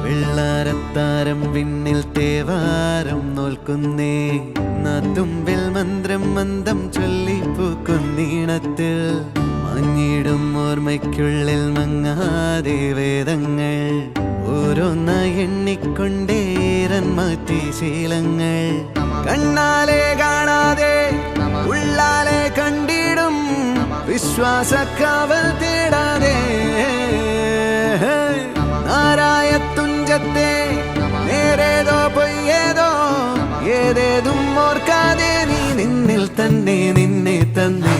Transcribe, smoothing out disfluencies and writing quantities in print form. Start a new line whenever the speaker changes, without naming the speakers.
വെള്ളാരത്താരം വിണ്ണിൽ തേവാരം നോൽക്കുന്നേ തുമ്പിൽ മന്ത്രം മന്ദം ചൊല്ലിപ്പൂക്കുന്നീണത്തിൽ മഞ്ഞിടും ഓർമ്മയ്ക്കുള്ളിൽ മങ്ങാതെ വേദങ്ങൾ ഓരോന്നായി എണ്ണിക്കൊണ്ടേരൻ മാറ്റി ശീലങ്ങൾ കണ്ണാലെ കാണാതെ ഉള്ളാലെ കണ്ടിടും വിശ്വാസക്കാവൽ തേടാതെ നാരായ തുഞ്ചത്തെ നേരേതോ പൊയ്യേതോ ഏതേതും ഓർക്കാതെ നീ നിന്നിൽ തന്നെ നിന്നെ തന്നെ